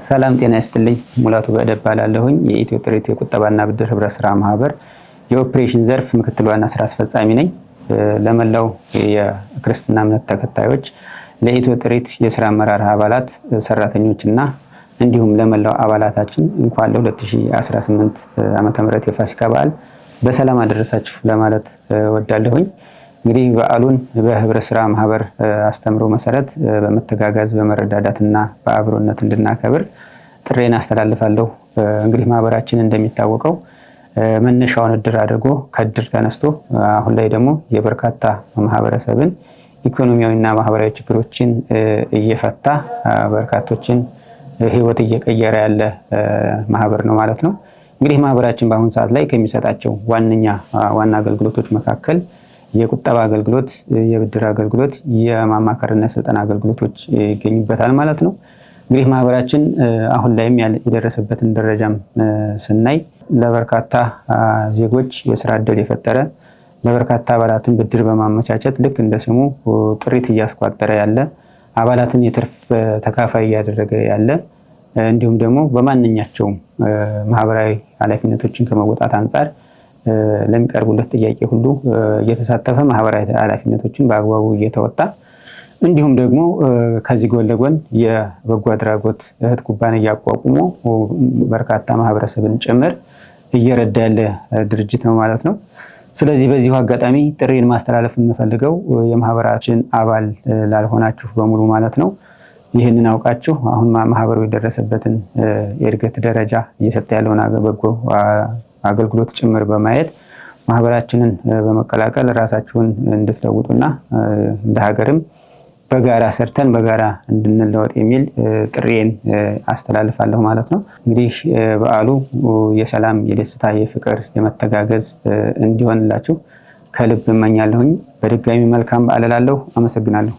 ሰላም ጤና ይስጥልኝ። ሙላቱ በዕደ እባላለሁኝ የኢትዮ ጥሪት የቁጠባና ብድር ህብረት ስራ ማህበር የኦፕሬሽን ዘርፍ ምክትል ዋና ስራ አስፈጻሚ ነኝ። ለመላው የክርስትና እምነት ተከታዮች፣ ለኢትዮ ጥሪት የስራ አመራር አባላት፣ ሰራተኞችና እንዲሁም ለመላው አባላታችን እንኳን ለ2018 ዓመተ ምህረት የፋሲካ በዓል በሰላም አደረሳችሁ ለማለት ወዳለሁኝ። እንግዲህ በዓሉን በህብረት ስራ ማህበር አስተምሮ መሰረት በመተጋጋዝ በመረዳዳትና በአብሮነት እንድናከብር ጥሬን አስተላልፋለሁ። እንግዲህ ማህበራችን እንደሚታወቀው መነሻውን እድር አድርጎ ከእድር ተነስቶ አሁን ላይ ደግሞ የበርካታ ማህበረሰብን ኢኮኖሚያዊና ማህበራዊ ችግሮችን እየፈታ በርካቶችን ህይወት እየቀየረ ያለ ማህበር ነው ማለት ነው። እንግዲህ ማህበራችን በአሁኑ ሰዓት ላይ ከሚሰጣቸው ዋና አገልግሎቶች መካከል የቁጠባ አገልግሎት፣ የብድር አገልግሎት፣ የማማከርና ስልጠና አገልግሎቶች ይገኙበታል ማለት ነው። እንግዲህ ማህበራችን አሁን ላይም የደረሰበትን ደረጃም ስናይ ለበርካታ ዜጎች የስራ ዕድል የፈጠረ፣ ለበርካታ አባላትን ብድር በማመቻቸት ልክ እንደ ስሙ ጥሪት እያስቋጠረ ያለ፣ አባላትን የትርፍ ተካፋይ እያደረገ ያለ እንዲሁም ደግሞ በማንኛቸውም ማህበራዊ ኃላፊነቶችን ከመወጣት አንጻር ለሚቀርቡለት ጥያቄ ሁሉ እየተሳተፈ ማህበራዊ ኃላፊነቶችን በአግባቡ እየተወጣ እንዲሁም ደግሞ ከዚህ ጎን ለጎን የበጎ አድራጎት እህት ኩባንያ አቋቁሞ በርካታ ማህበረሰብን ጭምር እየረዳ ያለ ድርጅት ነው ማለት ነው። ስለዚህ በዚሁ አጋጣሚ ጥሪን ማስተላለፍ የምፈልገው የማህበራችን አባል ላልሆናችሁ በሙሉ ማለት ነው፣ ይህንን አውቃችሁ አሁን ማህበሩ የደረሰበትን የእድገት ደረጃ እየሰጠ ያለውን በጎ አገልግሎት ጭምር በማየት ማህበራችንን በመቀላቀል ራሳችሁን እንድትለውጡና እንደ ሀገርም በጋራ ሰርተን በጋራ እንድንለወጥ የሚል ጥሪዬን አስተላልፋለሁ ማለት ነው። እንግዲህ በዓሉ የሰላም፣ የደስታ፣ የፍቅር፣ የመተጋገዝ እንዲሆንላችሁ ከልብ እመኛለሁኝ። በድጋሚ መልካም በዓል እላለሁ። አመሰግናለሁ።